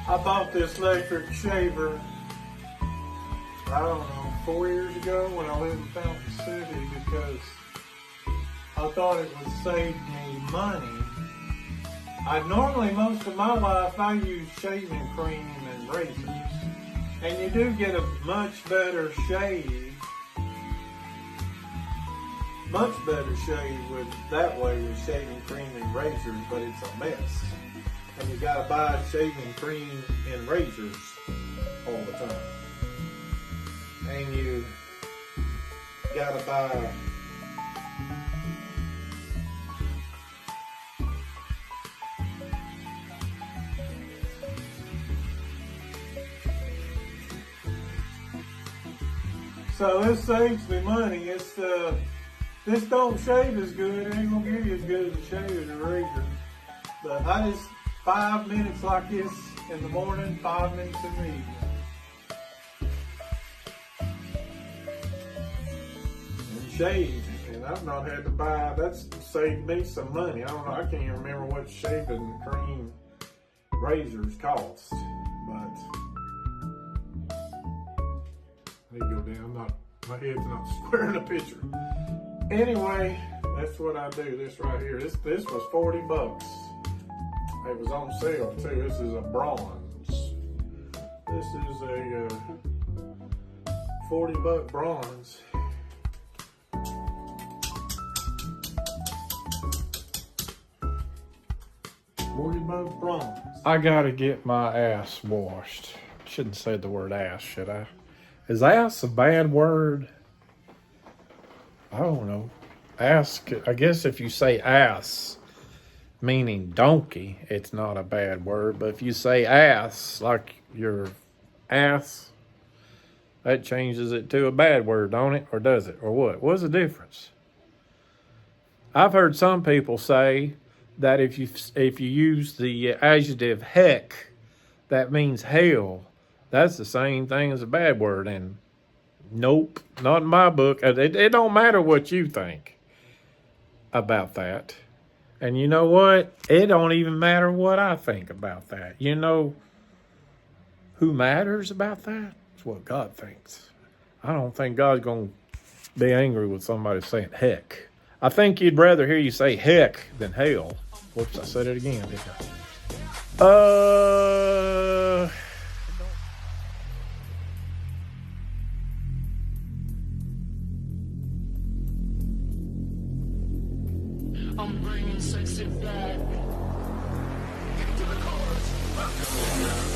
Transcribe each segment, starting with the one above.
I bought this electric shaver, I don't know, 4 years ago when I lived in Fountain City because I thought it would save me money. Most of my life, I use shaving cream and razors. And you do get a much better shave with that way with shaving cream and razors, but it's a mess. And you gotta buy shaving cream and razors all the time. And you gotta buy so this saves me money. This don't shave as good. It ain't gonna give you as good as a shave and a razor. But I just 5 minutes like this in the morning, 5 minutes in the evening. And shave. And I've not had to buy, that's saved me some money. I don't know, I can't even remember what shaving cream razors cost. But there you go down. My head's not square in the picture. Anyway, that's what I do. This right here. This was $40. It was on sale too. This is a bronze. This is a $40 bronze. $40 bronze. I gotta get my ass washed. Shouldn't say the word ass, should I? Is ass a bad word? I don't know. Ask, I guess if you say ass, meaning donkey, it's not a bad word. But if you say ass, like your ass, that changes it to a bad word, don't it? Or does it? Or what? What's the difference? I've heard some people say that if you use the adjective heck, that means hell. That's the same thing as a bad word, and nope, not in my book. It don't matter what you think about that. And you know what? It don't even matter what I think about that. You know who matters about that? It's what God thinks. I don't think God's going to be angry with somebody saying heck. I think you'd rather hear you say heck than hell. Whoops, I said it again, didn't I? I'm bringing sexy back to the chorus.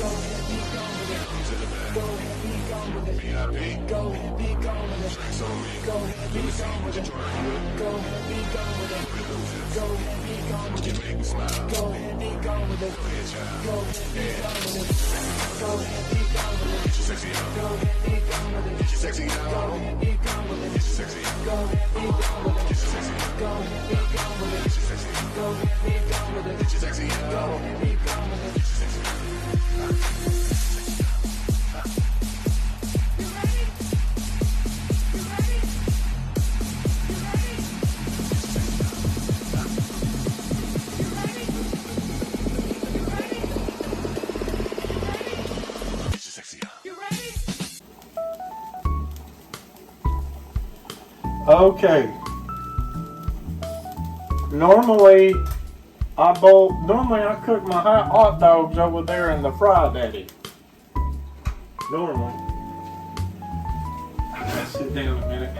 Go ahead, be gone with it. To the back. Go ahead, be gone with it. VIP. Go ahead, be gone with it. Drinks on me. Go ahead, be gone with it. Go ahead, be gone with it. Go ahead, be gone with it. You make me smile. Go ahead, be gone with it. Go ahead, child. Go ahead, be gone with it. Go ahead, be gone with it. Get your sexy on. Go ahead, be gone with it. Get your sexy on. Go ahead, be gone with it. Get your sexy on. Go ahead, be gone with it. Get your sexy on. Go ahead, be gone with it. Get your sexy on. Go ahead, be gone with it. Get your sexy on. Go ahead, be gone with it. Get your sexy on. Okay. Normally I cook my hot dogs over there in the Fry Daddy. Normally. I gotta sit down a minute.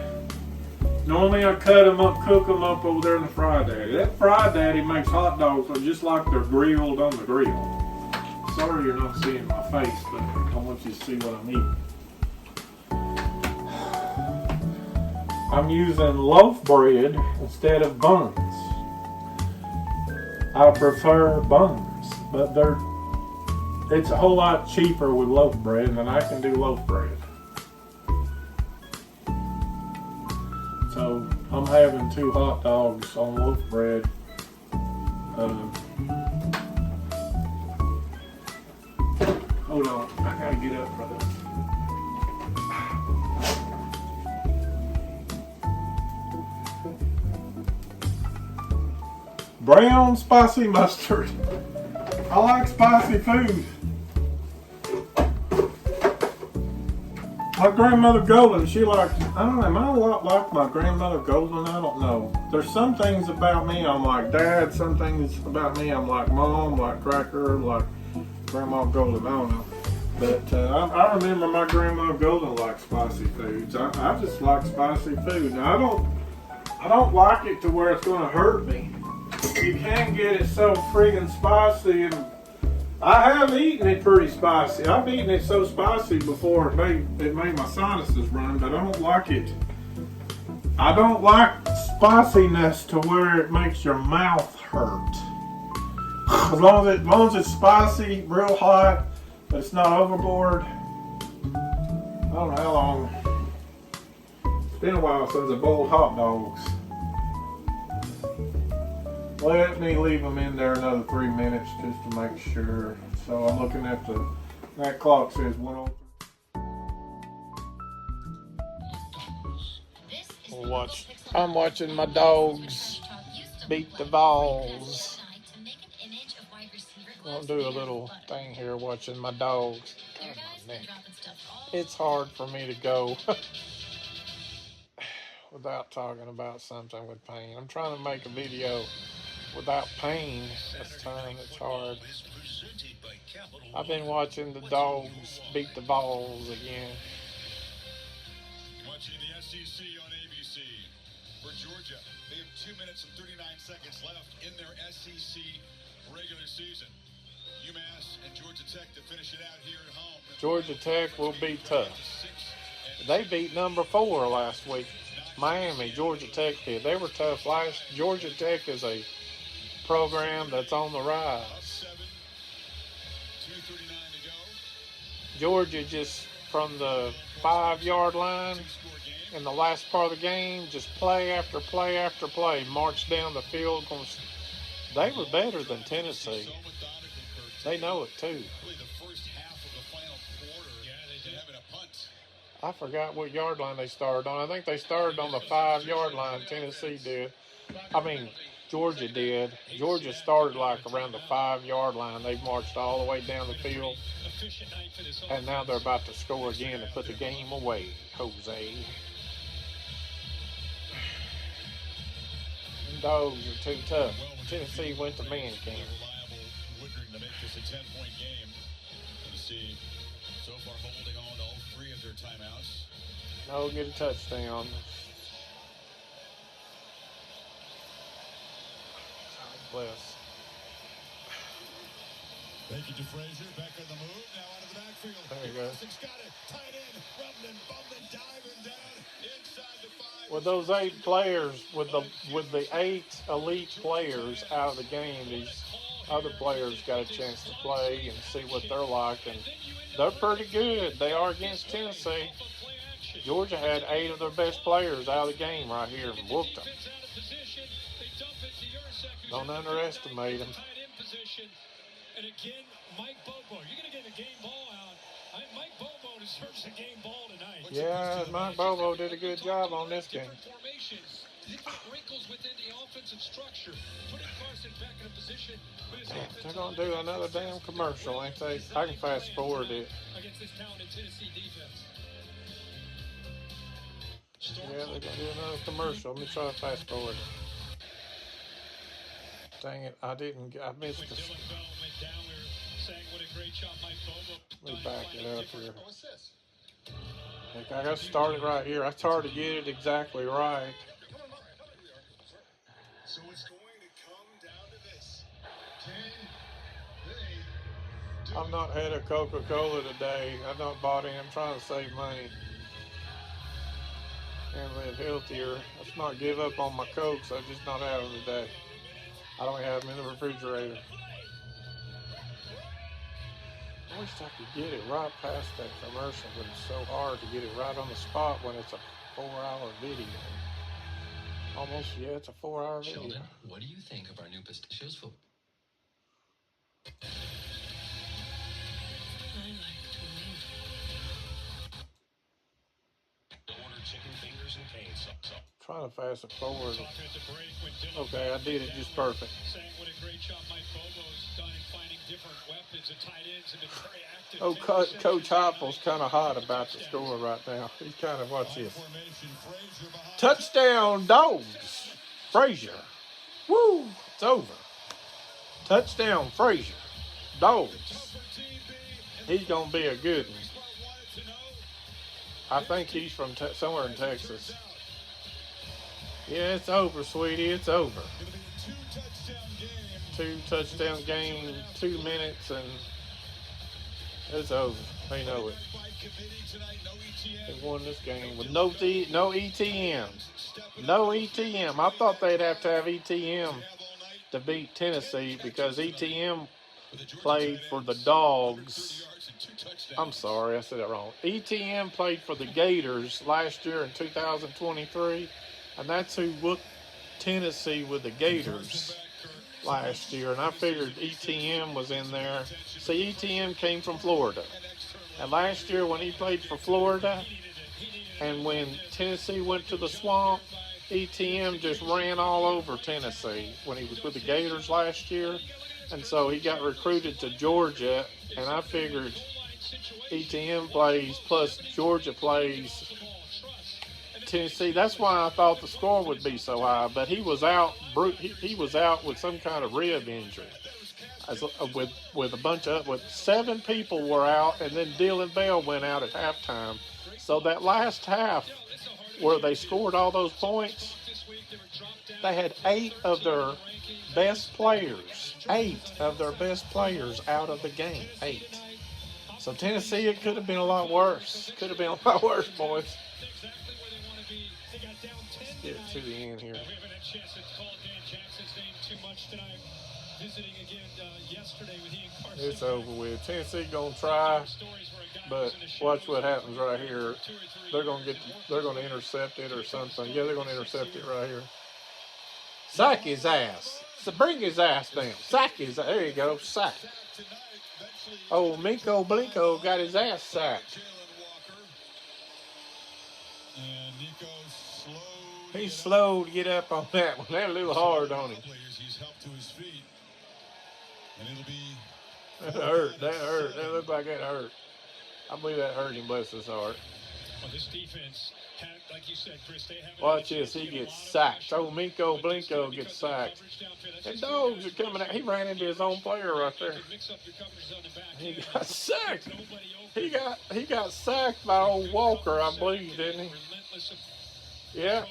Normally I cut them up, cook them up over there in the Fry Daddy. That Fry Daddy makes hot dogs look just like they're grilled on the grill. Sorry you're not seeing my face, but I want you to see what I'm eating. I'm using loaf bread instead of buns. I prefer buns, but it's a whole lot cheaper with loaf bread, and I can do loaf bread. So I'm having 2 hot dogs on loaf bread. Hold on, I gotta get up for this. Brown spicy mustard. I like spicy food. My grandmother Golden, she liked, I don't know, am I a lot like my grandmother Golden? I don't know. There's some things about me I'm like Dad, some things about me I'm like Mom, like Cracker, like Grandma Golden, I don't know. But I remember my grandma Golden liked spicy foods. I just like spicy food. Now I don't like it to where it's gonna hurt me. You can get it so friggin' spicy, and I have eaten it pretty spicy. I've eaten it so spicy before it made my sinuses run, but I don't like it. I don't like spiciness to where it makes your mouth hurt. As long as it's spicy, real hot, but it's not overboard. I don't know how long. It's been a while since I boiled hot dogs. Let me leave them in there another 3 minutes just to make sure. So I'm looking at that clock says 1:03. I'm watching my dogs beat the balls. I'll do a little thing here watching my dogs. God, my neck. It's hard for me to go without talking about something with pain. I'm trying to make a video without pain this time. It's hard. I've been watching the dogs beat the balls again. Watching the SEC on ABC. For Georgia, they have 2 minutes and 39 seconds left in their SEC regular season. UMass and Georgia Tech to finish it out here at home. Georgia Tech will be tough. They beat number 4 last week. Miami, Georgia Tech did. They were tough last. Georgia Tech is a program that's on the rise. 2:39 to go. Georgia just from the 5-yard line in the last part of the game, just play after play after play, march down the field. They were better than Tennessee. They know it too. The first half of the final quarter, they having a punt. I forgot what yard line they started on. I think they started on the 5-yard line. Tennessee did. Georgia did. Georgia started like around the 5-yard line. They marched all the way down the field. And now they're about to score again to put the game away, Jose. Dogs are too tough. Tennessee went to man camp. Woodring to make this a 10-point game. Tennessee so far holding on to all 3 of their timeouts. No, get a touchdown. Bless. Thank you to Frazier. Back on the move. Now out of the backfield. There you go. Wilson's got it. Tight end. Rubbing, bumping, diving down inside the 5. With those 8 players, with the 8 elite players out of the game, these other players got a chance to play and see what they're like, and they're pretty good. They are against Tennessee. Georgia had 8 of their best players out of the game right here and whooped them. Don't underestimate them. And again, Mike Bobo, you're going to get a game ball out. Mike Bobo deserves a game ball tonight. Yeah, Mike Bobo did a good job on this game. Different wrinkles within the offensive structure. Putting Carson back in a position. They're going to do another damn commercial, ain't they? I can fast forward it. Against this talented Tennessee defense. Yeah, they're going to do another commercial. Let me try to fast forward it. Dang it, I missed this. Let me back it up here. I got to start it right here. I started to get it exactly right. So it's going to come down to this. I've not had a Coca-Cola today. I've not bought any. I'm trying to save money and live healthier. Let's not give up on my Cokes. I just not have them today. I don't have them in the refrigerator. I wish I could get it right past that commercial, but it's so hard to get it right on the spot when it's a 4-hour video. Almost, yeah, it's a 4-hour video. Sheldon, what do you think of our new pistachios food? Order chicken fingers and cane sauce. trying to fast it forward. Talking at the break when Dylan Okay, I did it just perfect. saying what a great job Mike Bobo's done in finding different weapons. The tight ends have been very active. Oh, 10 Coach receptions Heupel's tonight, kind of hot 11 about the touchdowns. score right now. He's kind of, watch this. Formation, Frazier behind. Touchdown, Dogs. Frazier. Woo, it's over. Touchdown, Frazier. Dogs. He's going to be a good one. I think he's from somewhere in Texas. Yeah, it's over, sweetie. It's over. It'll be a two-touchdown game. 2 touchdown game, 2 minutes, and it's over. They know it. By committee tonight, no ETN. They won this game with no ETM. No ETM. I thought they'd have to have ETM to beat Tennessee because ETM played for the Dogs. I'm sorry, I said it wrong. ETM played for the Gators last year in 2023, and that's who whooped Tennessee with the Gators last year. And I figured ETM was in there. See, ETM came from Florida. And last year when he played for Florida, and when Tennessee went to the swamp, ETM just ran all over Tennessee when he was with the Gators last year. And so he got recruited to Georgia, and I figured ETM plays plus Georgia plays Tennessee. That's why I thought the score would be so high. But he was out. He was out with some kind of rib injury. With 7 people were out, and then Dylan Bell went out at halftime. So that last half, where they scored all those points, they had 8 of their best players. 8 of their best players out of the game. 8. So Tennessee, it could have been a lot worse. Could have been a lot worse, boys. Let's get to the end here. We haven't had a chance to call Dan Jackson's name too much tonight. Visiting again yesterday with Ian Carson. It's over with. Tennessee gonna try, but watch what happens right here. They're gonna intercept it or something. Yeah, they're gonna intercept it right here. Sack his ass. So bring his ass down. Sack his. There you go. Sack. Oh, Minko Blinko got his ass sacked. And Nico slowed. He's slow to get up on that one. That's a little hard on him. He's helped to his feet. And it'll be. That hurt. That hurt. That looked like that hurt. I believe that hurt him. Bless his heart. Well, this defense, like you said, Chris, they haven't. Watch this. He gets sacked. Oh, Minko Blinko gets sacked. And Dogs are coming out. He ran into his own player right there. He got sacked. He got sacked by old Walker, I believe, didn't he? Yeah.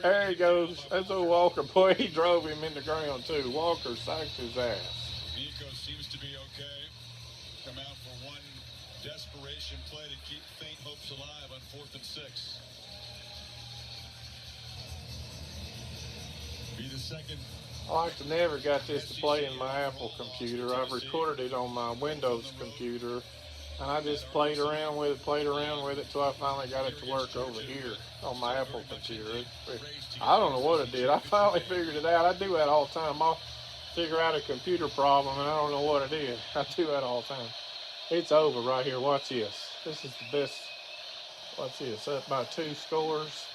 There he goes. That's old Walker. Boy, he drove him in the ground, too. Walker sacked his ass. Nico seems to be okay. Come out for one desperation play to keep faint hopes alive on 4th and 6. Be the second. I like to never got this to play in my Apple computer. I've recorded it on my Windows computer, and I just played around with it till I finally got it to work over here on my Apple computer. I don't know what it did. I finally figured it out. I do that all the time. I'll figure out a computer problem, and I don't know what it is. I do that all the time. It's over right here. Watch this. This is the best. Watch this. Up by 2 scores.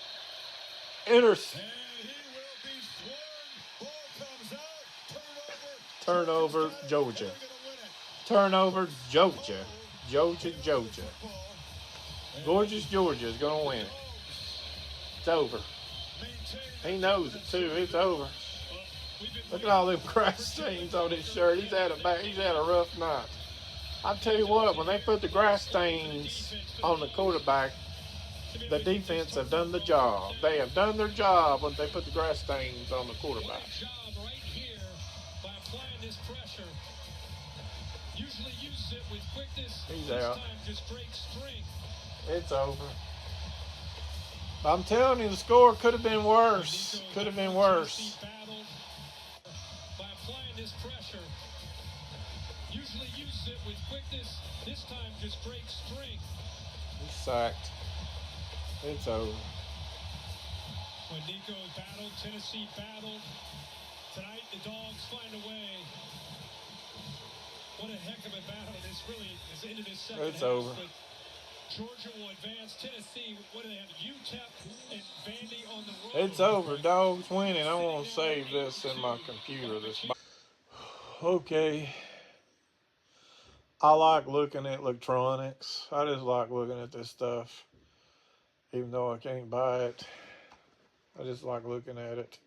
Turnover, Georgia. Turnover, Georgia. Georgia. Gorgeous Georgia is going to win it. It's over. He knows it, too. It's over. Look at all them grass stains on his shirt. He's had a rough night. I tell you what, when they put the grass stains on the quarterback, the defense have done the job. They have done their job when they put the grass stains on the quarterback. He's out. It's over. I'm telling you, the score could have been worse. Could have been worse. By applying this pressure, usually uses it with quickness. This time just breaks strength. He's sacked. It's over. When Nico battled, Tennessee battled. Tonight the Dogs find a way. What a heck of a battle this really is into this second It's half, over. Georgia will advance. Tennessee, what do they have? UTEP and Vandy on the road. It's over. Dogs winning. I want to save this in my computer. Okay. I like looking at electronics. I just like looking at this stuff. Even though I can't buy it. I just like looking at it.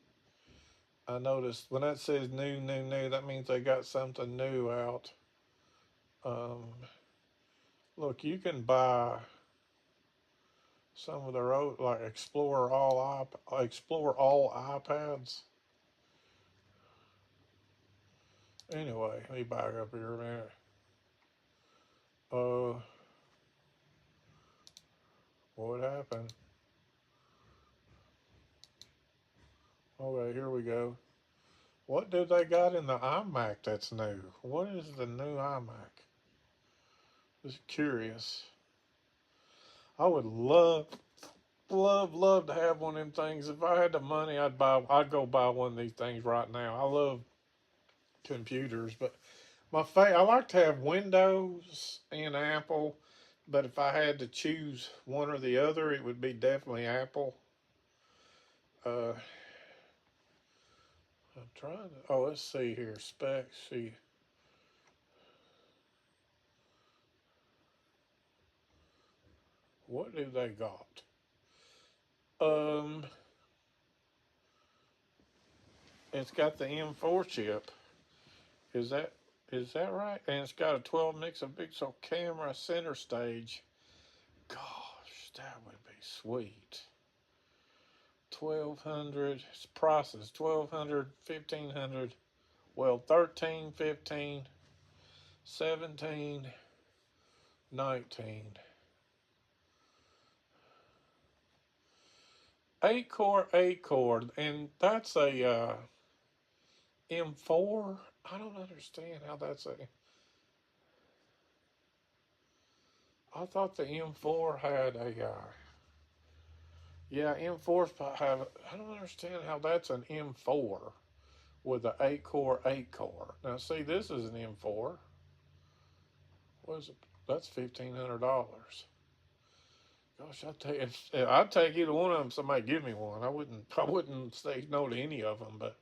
I noticed when that says new, that means they got something new out. Look, you can buy some of their old, like Explore all iPads. Anyway, let me back up here a minute. What happened? Okay, here we go. What do they got in the iMac that's new? What is the new iMac? Just curious. I would love to have one of them things. If I had the money, I'd go buy one of these things right now. I love computers, but I like to have Windows and Apple, but if I had to choose one or the other, it would be definitely Apple. I'm trying to, let's see here, specs, see. What do they got? It's got the M4 chip. Is that right? And it's got a 12 megapixel camera center stage. Gosh, that would be sweet. 1200 prices 1200, 1500, well 13, 15, 17, 19. 8-core, and that's a M4. I don't understand how that's a. I thought the M4 had a. Yeah, M4s have. I don't understand how that's an M4 with an 8-core. Now, see, this is an M4. What is it? That's $1,500. Gosh, I'd take either one of them. Somebody give me one. I wouldn't say no to any of them, but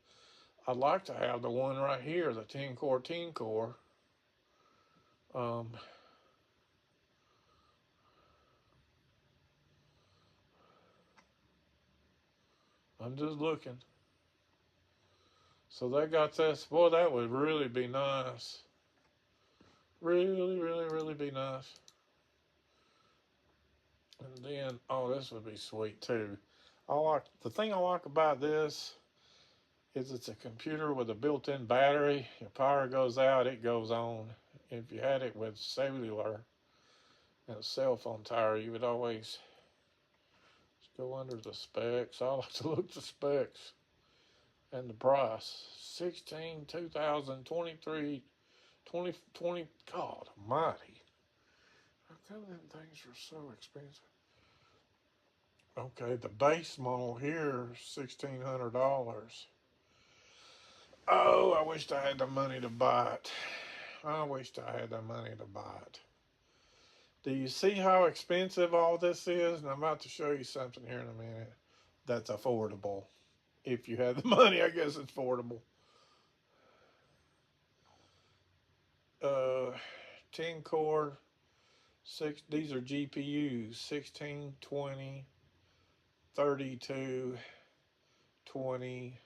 I'd like to have the one right here, the 10-core. I'm just looking. So they got this. Boy, that would really be nice. Really, really, really be nice. And then, this would be sweet too. The thing I like about this is it's a computer with a built-in battery. If power goes out, it goes on. If you had it with cellular and a cell phone tower, you would always just go under the specs. I like to look at the specs and the price. 2023, 2020. God almighty. How come them things are so expensive? Okay, the base model here is $1,600. Oh, I wished I had the money to buy it. Do you see how expensive all this is? And I'm about to show you something here in a minute that's affordable. If you have the money, I guess it's affordable. 10-core, these are GPUs, 16, 20, 32, 20,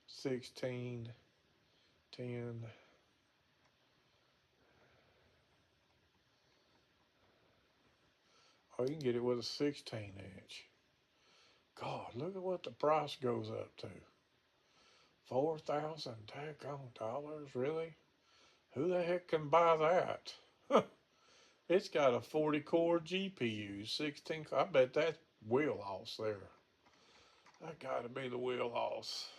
16, 10. You can get it with a 16-inch. God, look at what the price goes up to. $4,000 dollars, really? Who the heck can buy that? It's got a 40-core GPU, 16. I bet that's wheelhouse there. That got to be the wheelhouse.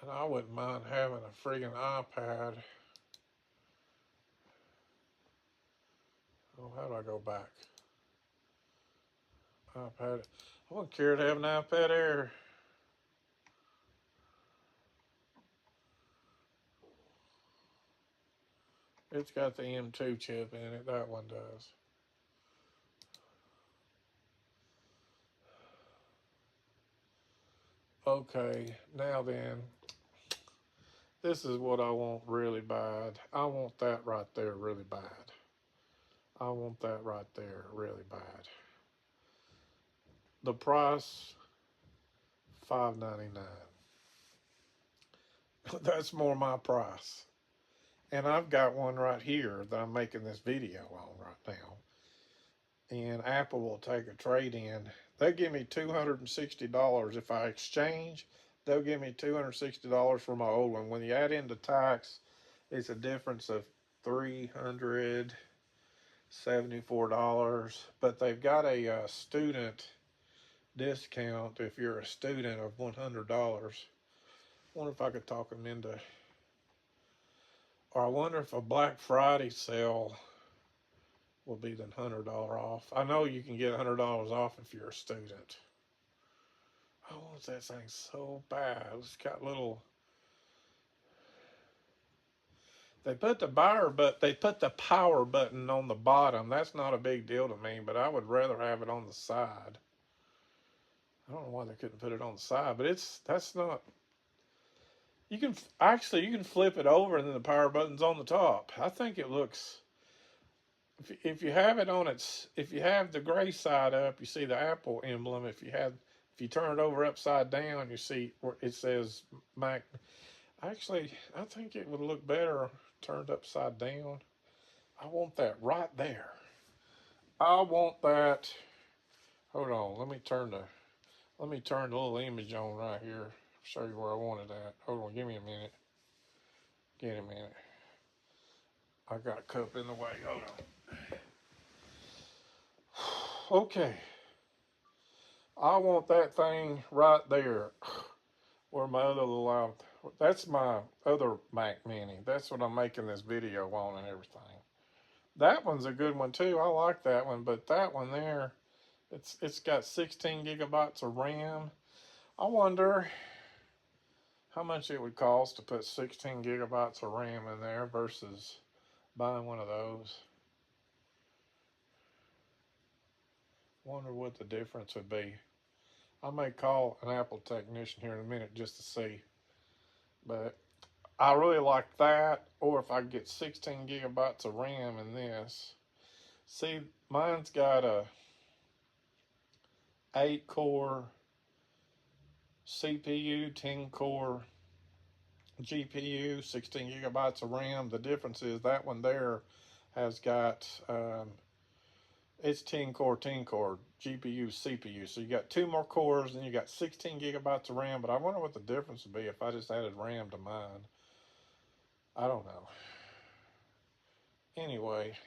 And I wouldn't mind having a friggin' iPad. How do I go back? iPad. I wouldn't care to have an iPad Air. It's got the M2 chip in it. That one does. Okay, now then, this is what I want really bad. I want that right there really bad. I want that right there really bad. The price, $5.99. That's more my price. And I've got one right here that I'm making this video on right now. And Apple will take a trade-in. They give me $260 if I exchange. They'll give me $260 for my old one. When you add in the tax, it's a difference of $374. But they've got a student discount if you're a student of $100. Wonder if I could talk them into, or I wonder if a Black Friday sale will be the $100 off. I know you can get $100 off if you're a student. I want that thing so bad. It's got little. They put the power button on the bottom. That's not a big deal to me, but I would rather have it on the side. I don't know why they couldn't put it on the side, but that's not. You can flip it over and then the power button's on the top. I think it looks. If you have it on if you have the gray side up, you see the Apple emblem. If you turn it over upside down, you see where it says Mac. Actually, I think it would look better turned upside down. I want that right there. I want that. Hold on, let me turn the little image on right here. Show you where I want it at. Hold on, give me a minute. Give me a minute. I got a cup in the way. Hold on. Okay. I want that thing right there. Where my other little, that's my other Mac Mini. That's what I'm making this video on and everything. That one's a good one too. I like that one, but that one there, it's got 16 gigabytes of RAM. I wonder how much it would cost to put 16 gigabytes of RAM in there versus buying one of those. Wonder what the difference would be. I may call an Apple technician here in a minute just to see. But I really like that. Or if I get 16 gigabytes of RAM in this. See, mine's got a 8-core CPU, 10-core GPU, 16 gigabytes of RAM. The difference is that one there has got, it's 10-core GPU, CPU. So you got 2 more cores and you got 16 gigabytes of RAM. But I wonder what the difference would be if I just added RAM to mine. I don't know. Anyway,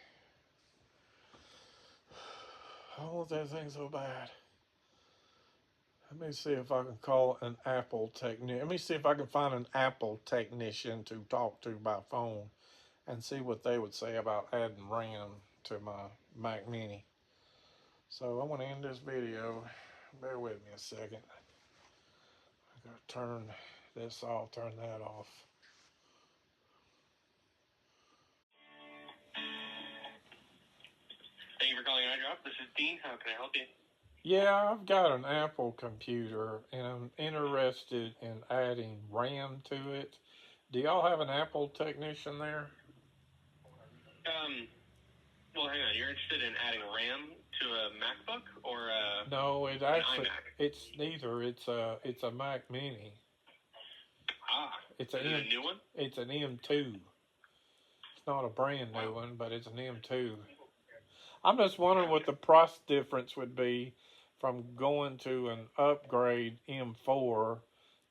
I want that thing so bad. Let me see if I can call an Apple technician. Let me see if I can find an Apple technician to talk to by phone and see what they would say about adding RAM to my Mac Mini. So I'm going to end this video. Bear with me a second. I'm going to turn this off, turn that off. Thank you for calling iDrop. This is Dean. How can I help you? Yeah, I've got an Apple computer and I'm interested in adding RAM to it. Do y'all have an Apple technician there? Well, hang on. You're interested in adding RAM to a MacBook or a No, it an actually iMac? it's neither. It's a Mac Mini. Is it a new one? It's an M2. It's not a brand new one, but it's an M2. I'm just wondering what the price difference would be from going to an upgrade M4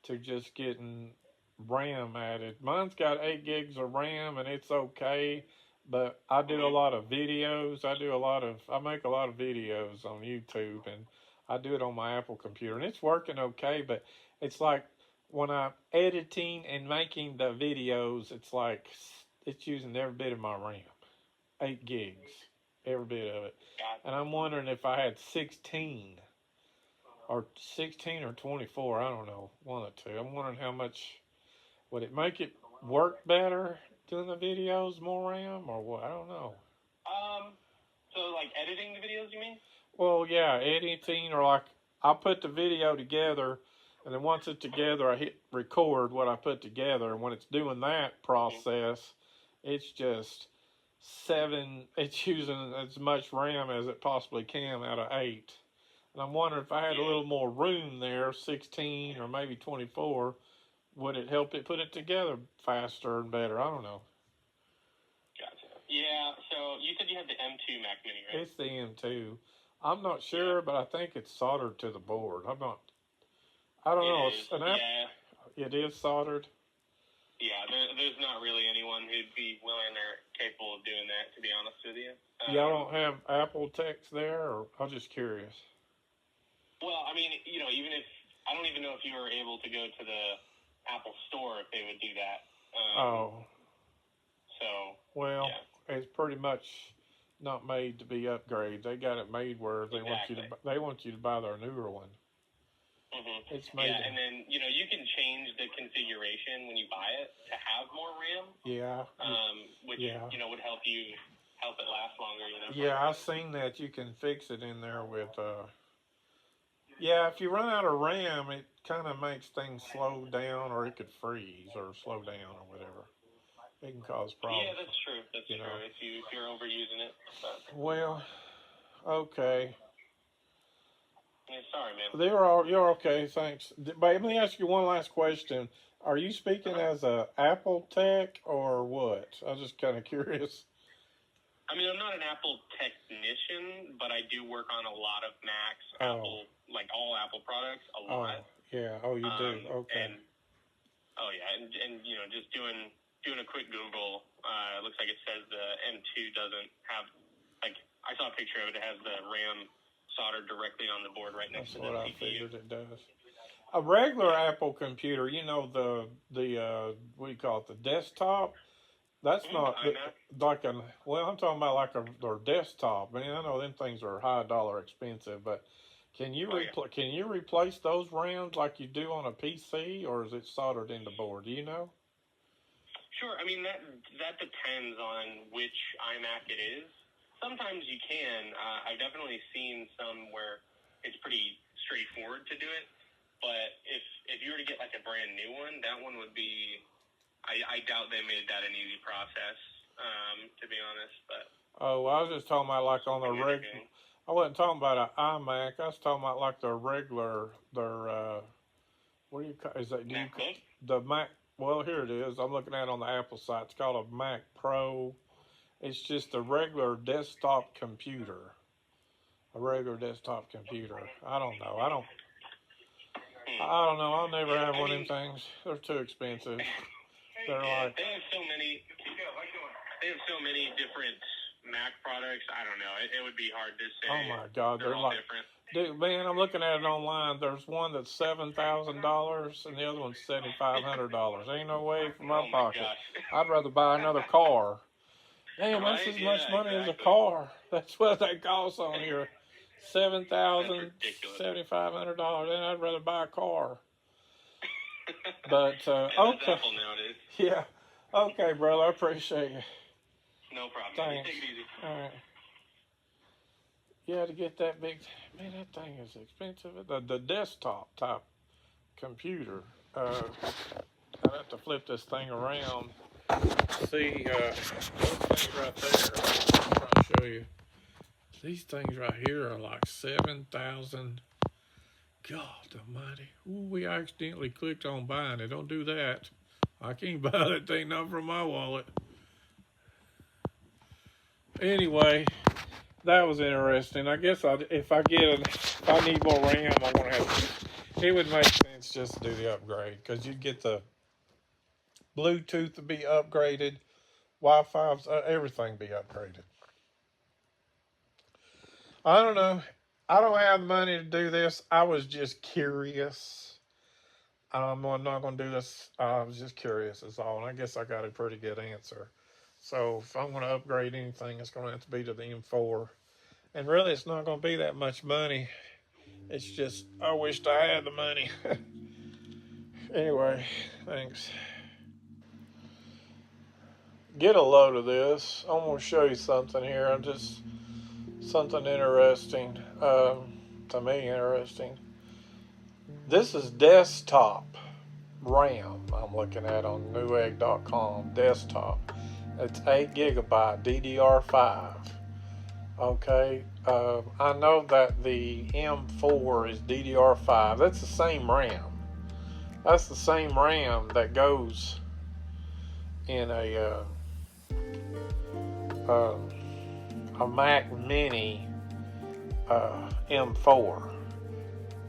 to just getting RAM added. Mine's got 8 gigs of RAM and it's okay, but I do a lot of videos. I make a lot of videos on YouTube and I do it on my Apple computer and it's working okay, but it's like when I'm editing and making the videos, it's like it's using every bit of my RAM. 8 gigs. Every bit of it. And I'm wondering if I had 16 or 24, I don't know, one or two. I'm wondering how much, would it make it work better doing the videos, more RAM, or what? I don't know. So like editing the videos, you mean? Well, yeah, editing, or like I'll put the video together And then once it's together, I hit record what I put together. And when it's doing that process, it's just it's using as much RAM as it possibly can out of 8. And I'm wondering if I had a little more room there, 16 or maybe 24, would it help it put it together faster and better? I don't know. Gotcha. Yeah, so you said you had the M2 Mac Mini, right? It's the M2. I'm not sure, but I think it's soldered to the board. I don't know. It is soldered. Yeah, there's not really anyone who'd be willing or capable of doing that, to be honest with you. Y'all don't have Apple techs there, or I'm just curious. Well, I mean, even if I don't even know if you were able to go to the Apple store if they would do that. Well, it's pretty much not made to be upgraded. They got it made where they want you to buy their newer one. Mm-hmm. It's made. Yeah, and then you can change the configuration when you buy it to have more RAM. Yeah. Which would help it last longer. Yeah, I've seen that. You can fix it in there with. If you run out of RAM, it kind of makes things slow down, or it could freeze or slow down or whatever. It can cause problems. Yeah, that's true. That's true. If you're overusing it. But. Well, okay. Yeah, sorry, man. You're okay, thanks. But let me ask you one last question. Are you speaking as a Apple tech or what? I was just kind of curious. I mean, I'm not an Apple technician, but I do work on a lot of Macs, Apple, like all Apple products, a lot. Yeah. Oh, you do. Okay. And just doing a quick Google, it looks like it says the M2 doesn't have, like, I saw a picture of it. It has the RAM soldered directly on the board right next to the CPU. That's what I figured it does. A regular Apple computer, the what do you call it, the desktop? That's not like I'm talking about like their desktop. Man, I know them things are high dollar expensive, but can you replace those RAMs like you do on a PC, or is it soldered in the board? Do you know? Sure. I mean, that depends on which iMac it is. Sometimes you can. I've definitely seen some where it's pretty straightforward to do it. But if you were to get like a brand new one, that one would be. I doubt they made that an easy process, to be honest. But I was just talking about like on the regular. I wasn't talking about an iMac. I was talking about like their regular what do you call? Is that the Mac? Well, here it is. I'm looking at it on the Apple site. It's called a Mac Pro. It's just a regular desktop computer. A regular desktop computer. I don't know. I don't know. I'll never have one of them things. They're too expensive. They're like. They have so many different Mac products. I don't know. It would be hard to say. Oh my God, they're all like different. Dude, man, I'm looking at it online. There's one that's $7,000 and the other one's $7,500. Ain't no way from my pocket. I'd rather buy another car. Damn, that's as much money as a car. That's what they cost on here. $7,000, $7,500, and I'd rather buy a car. But okay, yeah, okay, brother, I appreciate you. No problem. Thanks. Take it easy. All right. Yeah, to get that big, man, that thing is expensive. The desktop type computer. I have to flip this thing around. See, those things right there. I'm trying to show you. These things right here are like 7,000. God almighty. Ooh, we accidentally clicked on buying it. Don't do that. I can't buy that thing not from my wallet. Anyway, that was interesting. I guess if I need more RAM, I'm gonna have to. It would make sense just to do the upgrade because you'd get the Bluetooth to be upgraded, Wi-Fi's, everything be upgraded. I don't know. I don't have money to do this. I was just curious. I'm not going to do this. I was just curious is all. And I guess I got a pretty good answer. So if I'm going to upgrade anything, it's going to have to be to the M4. And really, it's not going to be that much money. It's just, I wished I had the money. Anyway, thanks. Get a load of this. I'm going to show you something here. Something interesting, to me interesting. This is desktop RAM I'm looking at on newegg.com. Desktop. It's 8 gigabyte DDR5. Okay. I know that the M4 is DDR5. That's the same RAM. That's the same RAM that goes in a Mac Mini M4.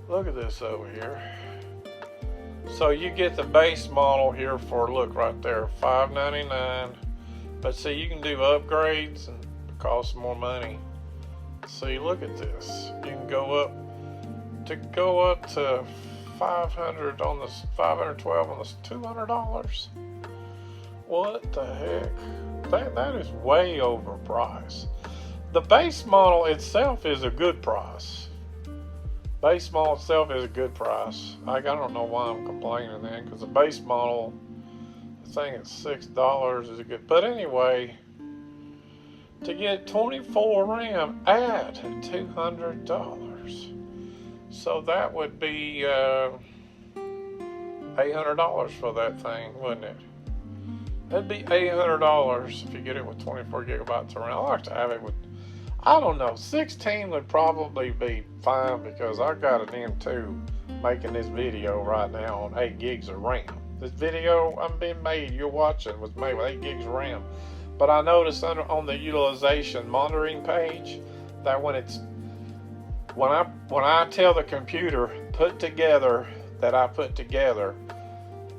Look at this over here. So you get the base model here for, look right there, $599. But see, you can do upgrades and it costs more money. See, look at this. You can go up to 500 on this, 512 on this, $200. What the heck? That is way overpriced. The base model itself is a good price. Base model itself is a good price. I don't know why I'm complaining then, because the base model, I think it's $6 is a good. But anyway, to get 24 RAM at $200, so that would be $800 for that thing, wouldn't it? That'd be $800 if you get it with 24 gigabytes of RAM. I like to have it with, I don't know, 16 would probably be fine because I got an M2 making this video right now on 8 gigs of RAM. This video I'm being made, you're watching, was made with 8 gigs of RAM. But I noticed on the utilization monitoring page that when I tell the computer put together that I put together,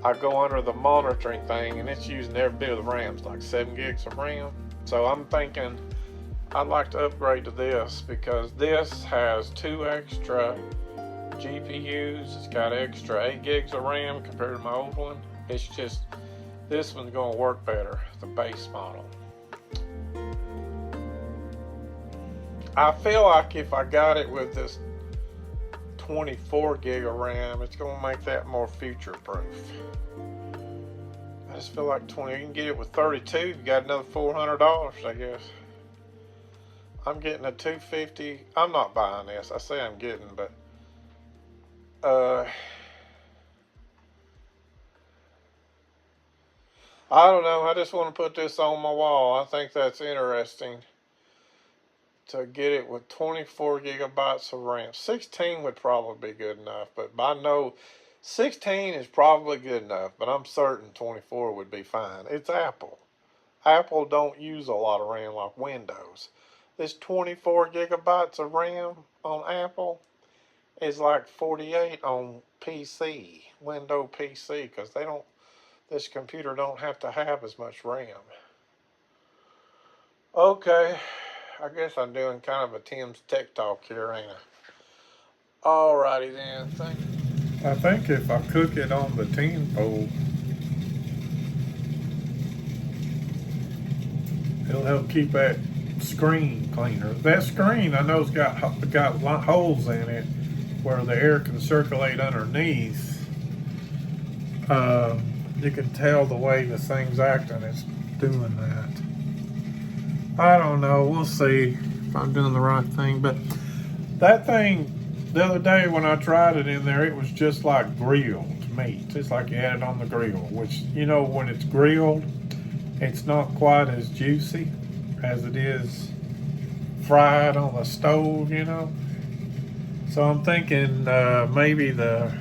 I go under the monitoring thing and it's using every bit of the RAM. It's like 7 gigs of RAM. So I'm thinking I'd like to upgrade to this because this has 2 extra GPUs. It's got extra 8 gigs of RAM compared to my old one. It's just, this one's going to work better, the base model. I feel like if I got it with this 24 gig of RAM, it's going to make that more future proof. I just feel like 20, you can get it with 32, you got another $400, I guess. I'm getting a 250. I'm not buying this. I say I'm getting, but I don't know. I just want to put this on my wall. I think that's interesting to get it with 24 gigabytes of RAM. 16 would probably be good enough, but I know 16 is probably good enough, but I'm certain 24 would be fine. It's Apple. Apple don't use a lot of RAM like Windows. This 24 gigabytes of RAM on Apple is like 48 on PC, Windows PC, because this computer don't have to have as much RAM. Okay, I guess I'm doing kind of a Tim's Tech Talk here, ain't I? Alrighty then, thank you. I think if I cook it on the tin foil, it'll help keep that screen cleaner. That screen, I know, it's got holes in it where the air can circulate underneath. You can tell the way the thing's acting, it's doing that. I don't know, we'll see if I'm doing the right thing, but that thing, the other day when I tried it in there, it was just like grilled meat. It's like you had it on the grill, which, you know, when it's grilled, it's not quite as juicy as it is fried on the stove, you know. So I'm thinking maybe the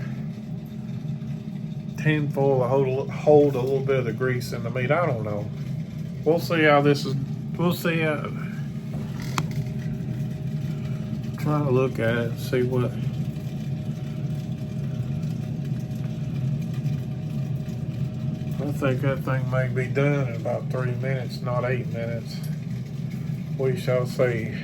tin foil will hold a little bit of the grease in the meat. I don't know. We'll see how this is. We'll see how. Trying to look at it and see what. I think that thing may be done in about 3 minutes, not 8 minutes. We shall see.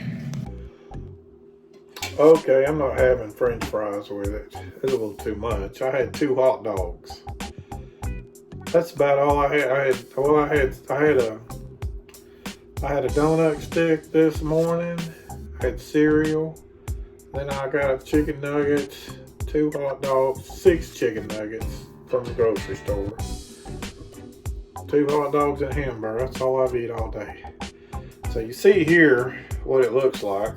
Okay, I'm not having French fries with it. It's a little too much. I had 2 hot dogs. That's about all I had. I had a donut stick this morning. I had cereal. Then I got chicken nuggets, 2 hot dogs, 6 chicken nuggets from the grocery store. 2 hot dogs and a hamburger. That's all I've eaten all day. So you see here what it looks like.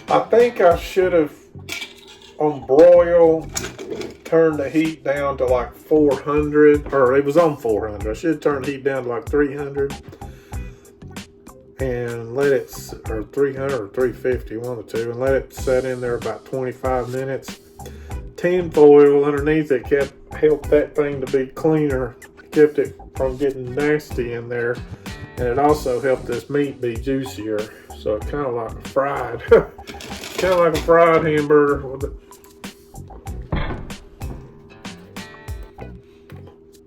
I think I should have on broil, turn the heat down to like 400, or it was on 400. I should turn the heat down to like 300 and let it, or 300 or 350, one of the two, and let it set in there about 25 minutes. Tin foil underneath it helped that thing to be cleaner, kept it from getting nasty in there, and it also helped this meat be juicier. So it's kind of like a fried, kind of like a fried hamburger with it.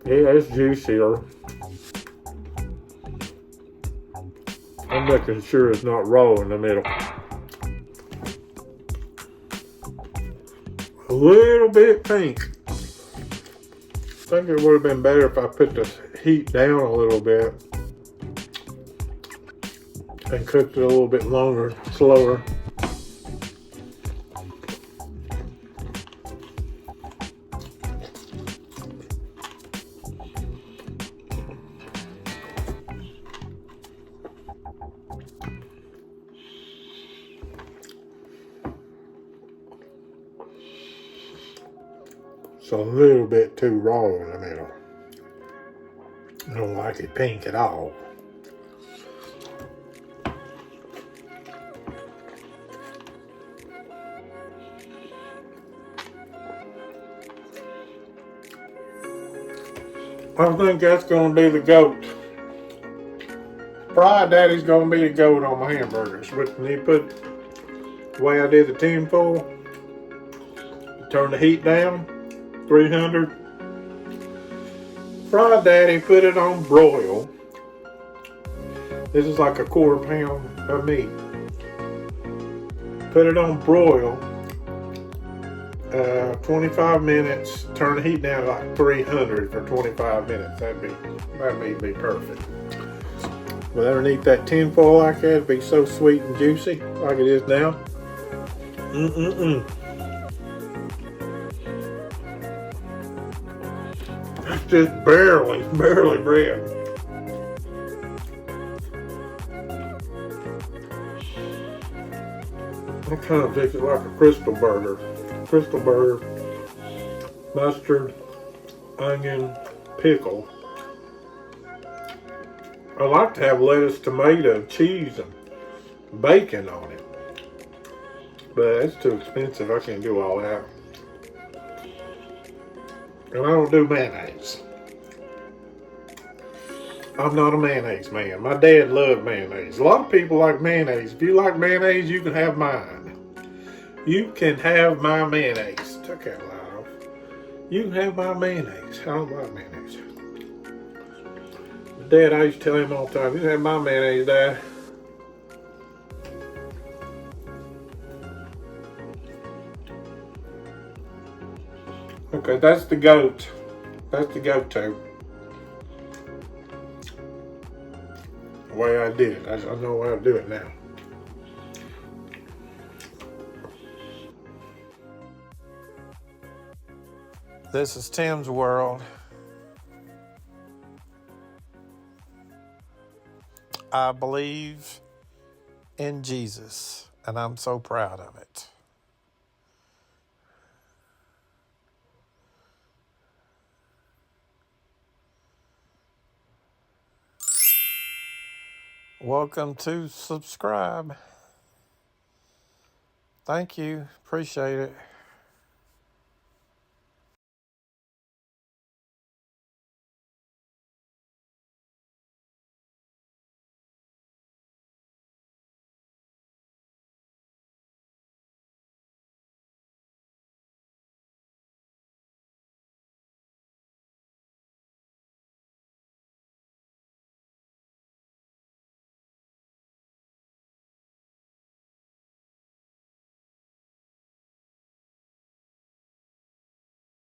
Yeah, it's juicier. I'm making sure it's not raw in the middle. A little bit pink. I think it would have been better if I put the heat down a little bit and cooked it a little bit longer, slower. So a little bit too raw in the middle. I don't like it pink at all. I think that's going to be the goat. Fried Daddy's going to be the goat on my hamburgers. But when you put the way I did the tin foil, turn the heat down, 300. Fried Daddy, put it on broil. This is like a quarter pound of meat. Put it on broil. 25 minutes. Turn the heat down to like 300 for 25 minutes. That'd be perfect. But underneath that tin foil like that, it'd be so sweet and juicy like it is now. It's just barely bread. I kind of think it like a Crystal burger. Crystal burger, mustard, onion, pickle. I like to have lettuce, tomato, cheese, and bacon on it. But it's too expensive. I can't do all that. And I don't do mayonnaise. I'm not a mayonnaise man. My dad loved mayonnaise. A lot of people like mayonnaise. If you like mayonnaise, you can have mine. You can have my mayonnaise. Took that light off. You can have my mayonnaise. I don't like mayonnaise. My dad, I used to tell him all the time, you can have my mayonnaise, Dad. Okay, that's the goat. That's the go-to. The way I did it. I know how to do it now. This is Tim's World. I believe in Jesus, and I'm so proud of it. Welcome to subscribe. Thank you. Appreciate it.